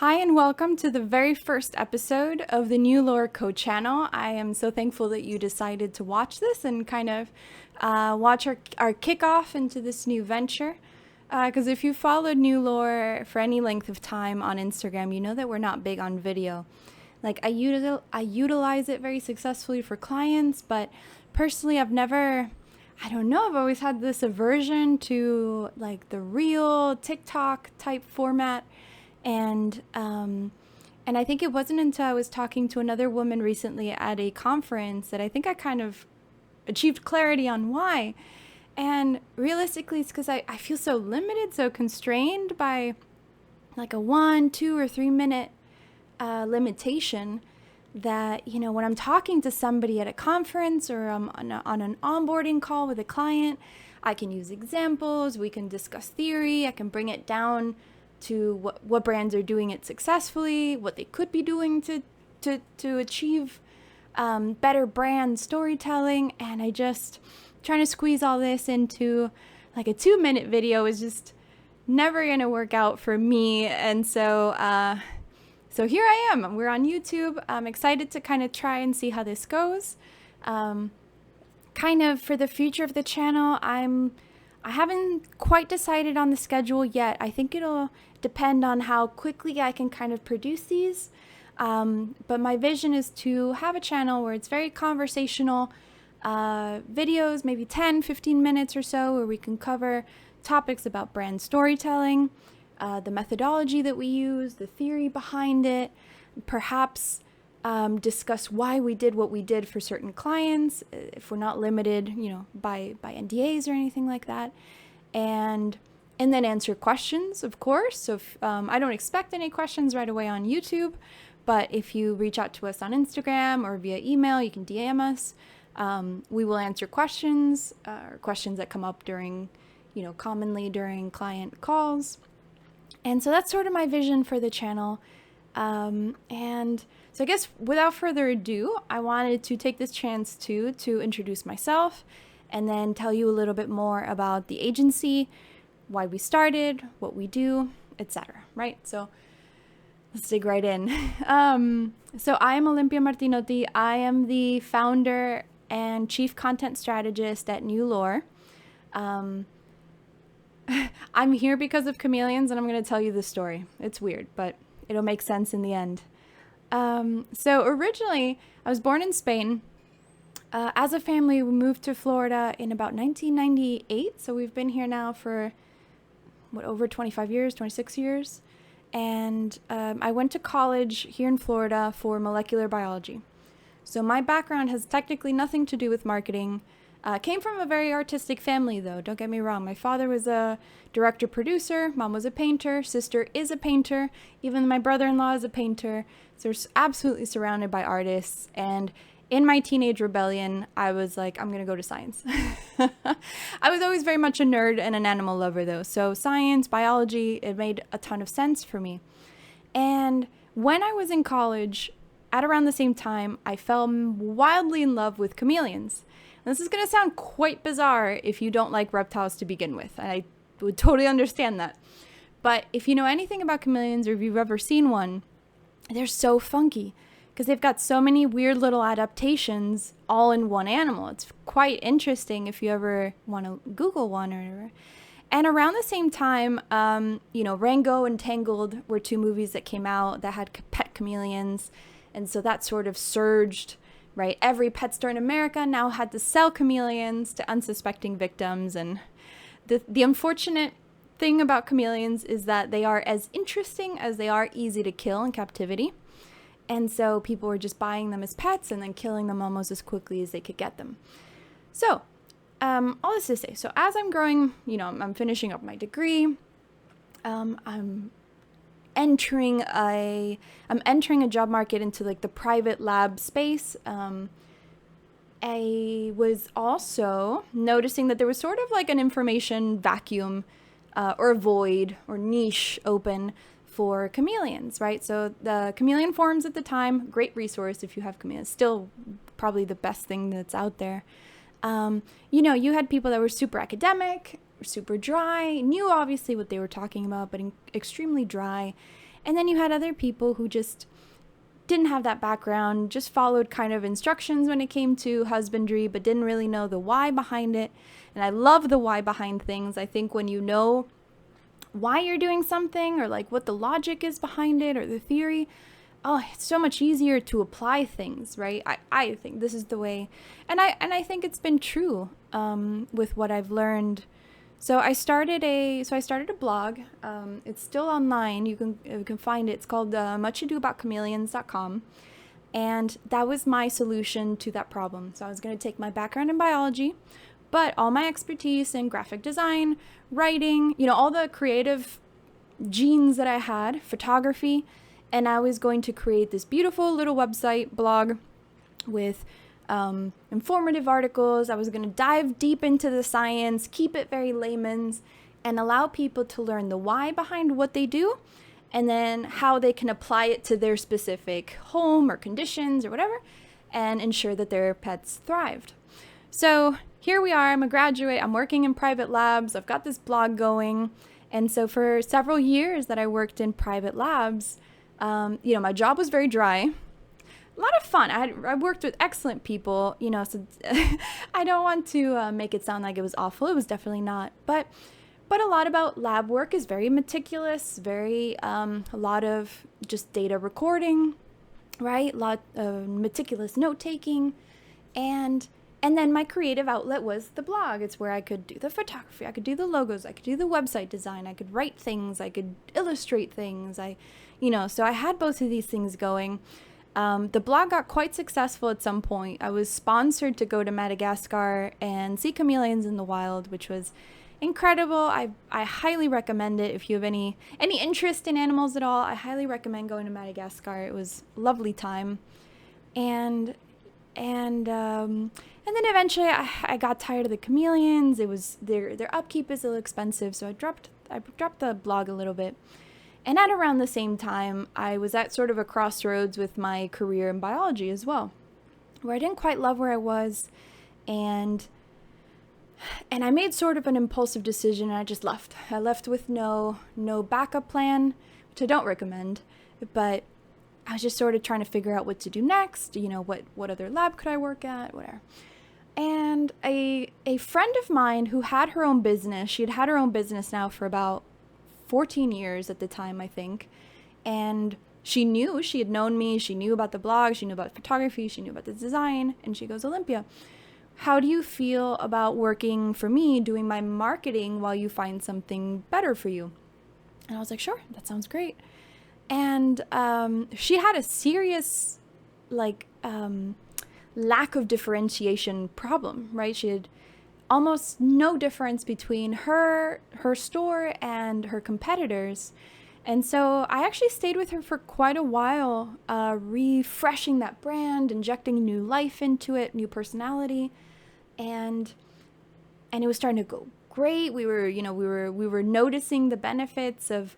Hi and welcome to the very first episode of the New Lore Code channel. I am so thankful that you decided to watch this and kind of watch our kickoff into this new venture. Because if you followed New Lore for any length of time on Instagram, you know that we're not big on video. Like I utilize it very successfully for clients, but personally I've always had this aversion to like the real TikTok type format. And I think it wasn't until I was talking to another woman recently at a conference that I think I kind of achieved clarity on why. And realistically, it's because I feel so limited, so constrained by like a 1, 2, or 3 minute limitation that, you know, when I'm talking to somebody at a conference or I'm on an onboarding call with a client, I can use examples, we can discuss theory, I can bring it down to what brands are doing it successfully, what they could be doing to achieve better brand storytelling. And I just trying to squeeze all this into like a 2-minute video is just never going to work out for me. And so here I am. We're on YouTube. I'm excited to kind of try and see how this goes. Kind of for the future of the channel, I haven't quite decided on the schedule yet. I think it'll depend on how quickly I can kind of produce these. But my vision is to have a channel where it's very conversational videos, maybe 10, 15 minutes or so, where we can cover topics about brand storytelling, the methodology that we use, the theory behind it, perhaps discuss why we did what we did for certain clients, if we're not limited, you know, by NDAs or anything like that, and then answer questions, of course. So if, I don't expect any questions right away on YouTube, but if you reach out to us on Instagram or via email, you can DM us. We will answer questions or questions that come up during, you know, commonly during client calls. And so that's sort of my vision for the channel. And so I guess without further ado, I wanted to take this chance to introduce myself and then tell you a little bit more about the agency, why we started, what we do, etc. Right? So let's dig right in. So I am Olimpia Martinotti. I am the founder and chief content strategist at New Lore. I'm here because of chameleons, and I'm going to tell you the story. It's weird, but it'll make sense in the end. So originally, I was born in Spain. As a family, we moved to Florida in about 1998. So we've been here now for, over 25 years, 26 years. And I went to college here in Florida for molecular biology. So my background has technically nothing to do with marketing. Came from a very artistic family, though. Don't get me wrong. My father was a director-producer. Mom was a painter. Sister is a painter. Even my brother-in-law is a painter. So we're absolutely surrounded by artists. And in my teenage rebellion, I was like, I'm going to go to science. I was always very much a nerd and an animal lover, though. So science, biology, it made a ton of sense for me. And when I was in college, at around the same time, I fell wildly in love with chameleons. This is going to sound quite bizarre if you don't like reptiles to begin with. I would totally understand that. But if you know anything about chameleons or if you've ever seen one, they're so funky because they've got so many weird little adaptations all in one animal. It's quite interesting if you ever want to Google one or whatever. And around the same time, you know, Rango and Tangled were 2 movies that came out that had pet chameleons. And so that sort of surged. Right, every pet store in America now had to sell chameleons to unsuspecting victims. And the unfortunate thing about chameleons is that they are as interesting as they are easy to kill in captivity. And so people were just buying them as pets and then killing them almost as quickly as they could get them. So all this to say, so as I'm growing, you know, I'm finishing up my degree. I'm entering a job market into like the private lab space. I was also noticing that there was sort of like an information vacuum or void or niche open for chameleons, right? So the chameleon forums at the time, great resource if you have chameleons, still probably the best thing that's out there. You know, you had people that were super academic, super dry, knew obviously what they were talking about, but extremely dry. And then you had other people who just didn't have that background, just followed kind of instructions when it came to husbandry, but didn't really know the why behind it. And I love the why behind things. I think when you know why you're doing something, or like what the logic is behind it, or the theory, oh, it's so much easier to apply things, right? I think this is the way, and I think it's been true with what I've learned. So I started a blog. It's still online. You can find it. It's called muchadoaboutchameleons.com. And that was my solution to that problem. So I was going to take my background in biology, but all my expertise in graphic design, writing, all the creative genes that I had, photography, and I was going to create this beautiful little website blog with informative articles. I was going to dive deep into the science, keep it very layman's, and allow people to learn the why behind what they do, and then how they can apply it to their specific home or conditions or whatever, and ensure that their pets thrived. So here we are. I'm a graduate. I'm working in private labs. I've got this blog going. And so for several years that I worked in private labs, my job was very dry. A lot of fun. I worked with excellent people, so I don't want to make it sound like it was awful. It was definitely not. But a lot about lab work is very meticulous, very a lot of just data recording, right? A lot of meticulous note taking, and then my creative outlet was the blog. It's where I could do the photography, I could do the logos, I could do the website design, I could write things, I could illustrate things. So I had both of these things going. The blog got quite successful at some point. I was sponsored to go to Madagascar and see chameleons in the wild, which was incredible. I highly recommend it. If you have any interest in animals at all, I highly recommend going to Madagascar. It was a lovely time. And then eventually I got tired of the chameleons. It was their upkeep is a little expensive, so I dropped the blog a little bit. And at around the same time, I was at sort of a crossroads with my career in biology as well, where I didn't quite love where I was, and I made sort of an impulsive decision, and I just left. I left with no backup plan, which I don't recommend, but I was just sort of trying to figure out what to do next, what other lab could I work at, whatever. And a friend of mine who had her own business, she had had her own business now for about 14 years at the time, I think. And she had known me, she knew about the blog, she knew about photography, she knew about the design. And she goes, Olimpia, how do you feel about working for me, doing my marketing while you find something better for you? And I was like, sure, that sounds great. And she had a serious, lack of differentiation problem, right? She had almost no difference between her store and her competitors. And so I actually stayed with her for quite a while, refreshing that brand, injecting new life into it, new personality. And it was starting to go great. We were noticing the benefits of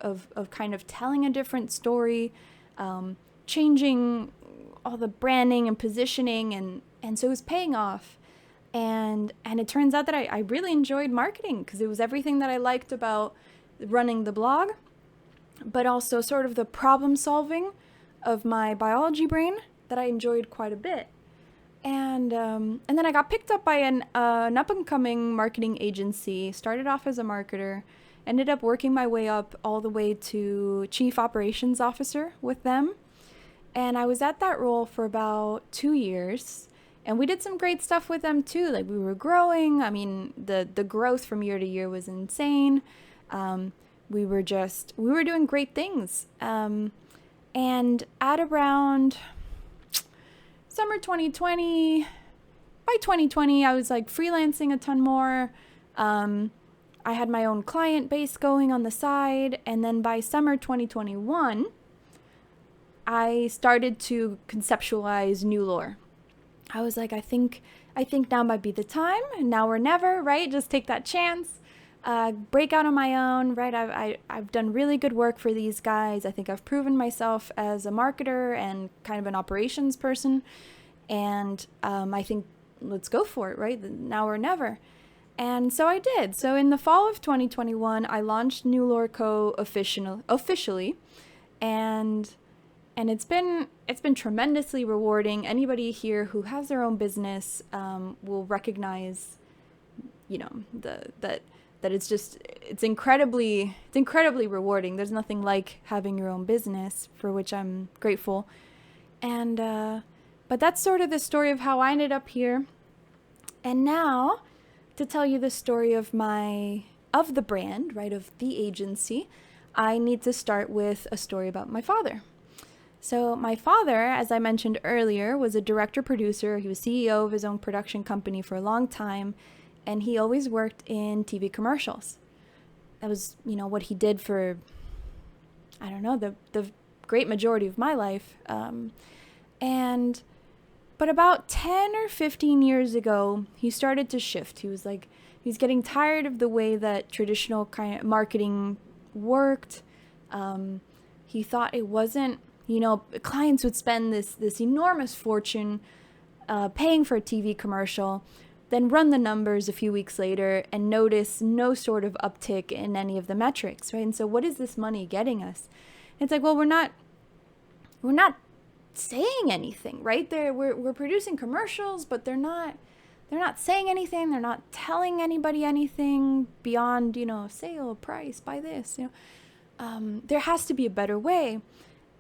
kind of telling a different story, changing all the branding and positioning, and so it was paying off. And it turns out that I really enjoyed marketing because it was everything that I liked about running the blog, but also sort of the problem solving of my biology brain that I enjoyed quite a bit. And then I got picked up by an up-and-coming marketing agency, started off as a marketer, ended up working my way up all the way to chief operations officer with them. And I was at that role for about 2 years. And we did some great stuff with them too. Like, we were growing. I mean, the growth from year to year was insane. We were doing great things. And at around summer 2020, by 2020, I was like freelancing a ton more. I had my own client base going on the side. And then by summer 2021, I started to conceptualize new lore. I was like, I think now might be the time, now or never, right? Just take that chance, break out on my own, right? I've done really good work for these guys. I think I've proven myself as a marketer and kind of an operations person. And I think let's go for it, right? Now or never. And so I did. So in the fall of 2021, I launched New Lore Co. officially. and it's been tremendously rewarding. Anybody here who has their own business will recognize, that it's incredibly rewarding. There's nothing like having your own business, for which I'm grateful. And but that's sort of the story of how I ended up here. And now, to tell you the story of the brand, right, of the agency, I need to start with a story about my father. So my father, as I mentioned earlier, was a director producer. He was CEO of his own production company for a long time, and he always worked in TV commercials. That was, what he did for, I don't know, the great majority of my life. But about 10 or 15 years ago, he started to shift. He's getting tired of the way that traditional kind of marketing worked. He thought it wasn't, clients would spend this enormous fortune paying for a TV commercial, then run the numbers a few weeks later and notice no sort of uptick in any of the metrics, right? And so what is this money getting us? It's like, well, we're not saying anything, right? We're producing commercials, but they're not saying anything. They're not telling anybody anything beyond, sale, price, buy this, there has to be a better way.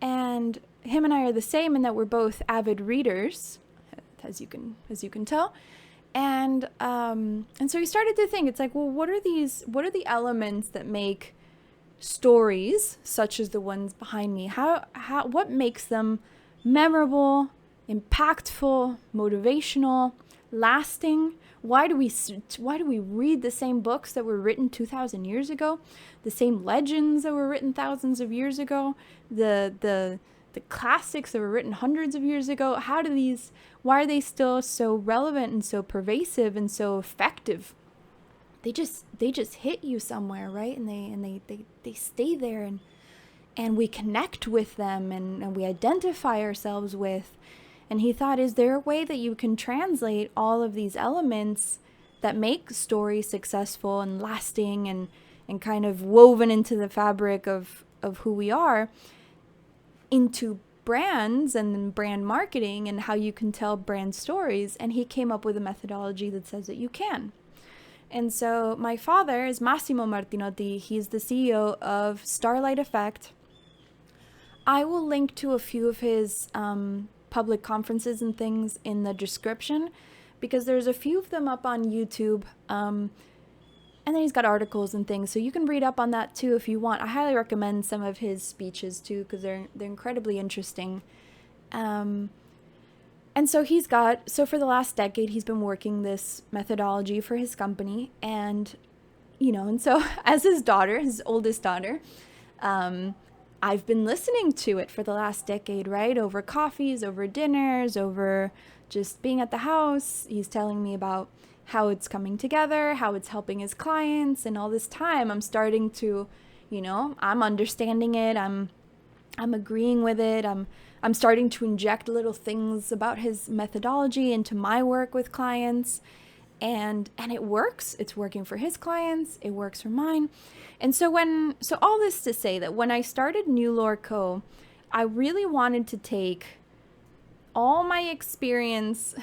And him and I are the same in that we're both avid readers, as you can tell. And so he started to think, it's like, well, what are the elements that make stories such as the ones behind me? What makes them memorable, impactful, motivational, lasting? Why do we read the same books that were written 2,000 years ago, the same legends that were written thousands of years ago, the classics that were written hundreds of years ago? Why are they still so relevant and so pervasive and so effective? They just hit you somewhere, right? And they stay there, and we connect with them, and we identify ourselves with. And he thought, is there a way that you can translate all of these elements that make stories successful and lasting and kind of woven into the fabric of who we are into brands and then brand marketing and how you can tell brand stories? And he came up with a methodology that says that you can. And so my father is Massimo Martinotti. He's the CEO of Starlight Effect. I will link to a few of his public conferences and things in the description, because there's a few of them up on YouTube. And then he's got articles and things, so you can read up on that too if you want. I highly recommend some of his speeches too, because they're incredibly interesting. And so for the last decade, he's been working this methodology for his company. And, and so as his oldest daughter, I've been listening to it for the last decade, right? Over coffees, over dinners, over just being at the house. He's telling me about how it's coming together, how it's helping his clients. And all this time, I'm starting to, I'm understanding it. I'm agreeing with it. I'm starting to inject little things about his methodology into my work with clients. And it works. It's working for his clients. It works for mine. And so all this to say that when I started New Lore Co., I really wanted to take all my experience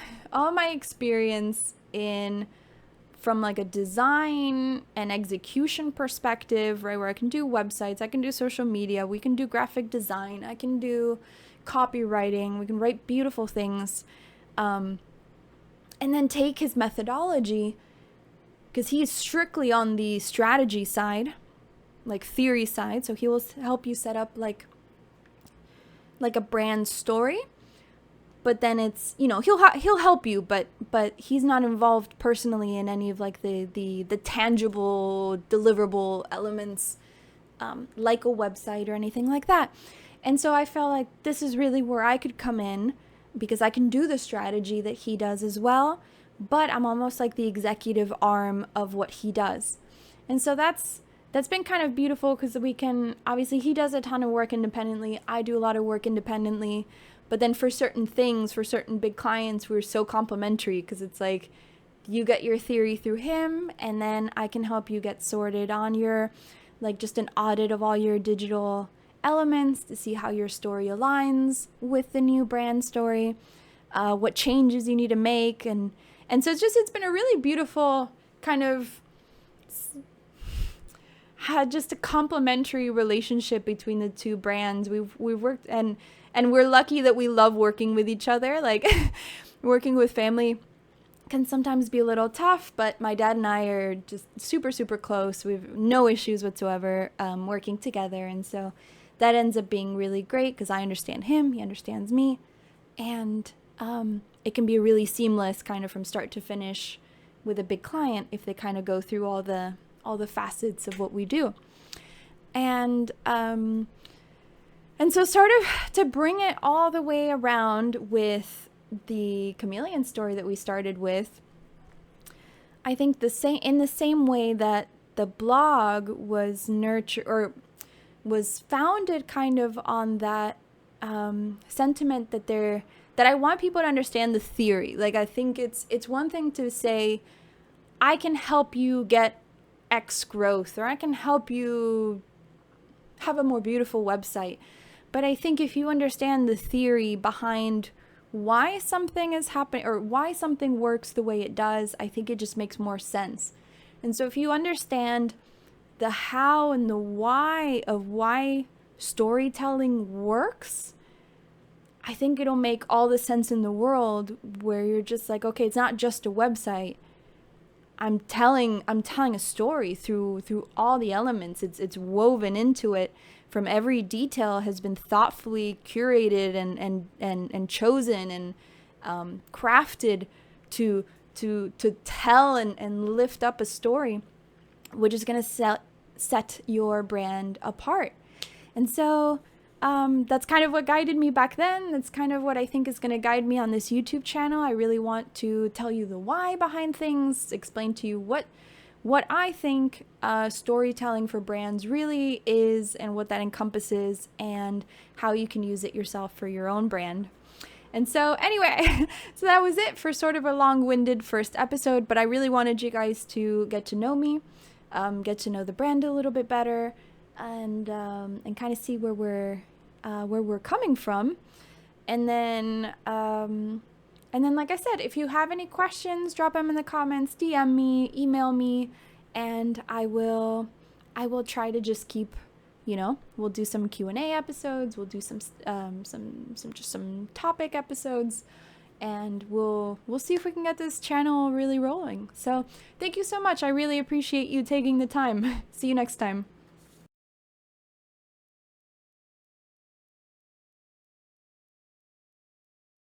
from like a design and execution perspective, right? Where I can do websites, I can do social media, we can do graphic design, I can do copywriting, we can write beautiful things. And then take his methodology, because he's strictly on the strategy side, like theory side. So he will help you set up like a brand story, but then it's, he'll help you, but he's not involved personally in any of like the tangible deliverable elements, like a website or anything like that. And so I felt like this is really where I could come in, because I can do the strategy that he does as well, but I'm almost like the executive arm of what he does. And so that's been kind of beautiful, because obviously he does a ton of work independently, I do a lot of work independently, but then for certain things, for certain big clients, we're so complementary, because it's like you get your theory through him, and then I can help you get sorted on your, like just an audit of all your digital elements to see how your story aligns with the new brand story, what changes you need to make. And so it's been a really beautiful kind of had just a complementary relationship between the two brands. We've worked, and we're lucky that we love working with each other. Like working with family can sometimes be a little tough, but my dad and I are just super, super close. We have no issues whatsoever working together. And so that ends up being really great because I understand him, he understands me. And it can be really seamless kind of from start to finish with a big client if they kind of go through all the facets of what we do. And so sort of to bring it all the way around with the chameleon story that we started with, I think in the same way that the blog was nurtured or was founded kind of on that sentiment that I want people to understand the theory. Like, I think it's one thing to say, I can help you get X growth, or I can help you have a more beautiful website. But I think if you understand the theory behind why something is happening or why something works the way it does, I think it just makes more sense. And so if you understand the how and the why of why storytelling works, I think it'll make all the sense in the world, where you're just like, okay, it's not just a website. I'm telling a story through all the elements. It's woven into it. From every detail has been thoughtfully curated and chosen and crafted to tell and lift up a story, which is going to set your brand apart. And so that's kind of what guided me back then. That's kind of what I think is going to guide me on this YouTube channel. I really want to tell you the why behind things, explain to you what I think storytelling for brands really is and what that encompasses and how you can use it yourself for your own brand. And so anyway, so that was it for sort of a long-winded first episode, but I really wanted you guys to get to know me, get to know the brand a little bit better, and kind of see where we're coming from. And then like I said, if you have any questions, drop them in the comments, DM me, email me, and I will try to just keep, we'll do some Q&A episodes, we'll do some topic episodes, and we'll see if we can get this channel really rolling. So thank you so much. I really appreciate you taking the time. See you next time.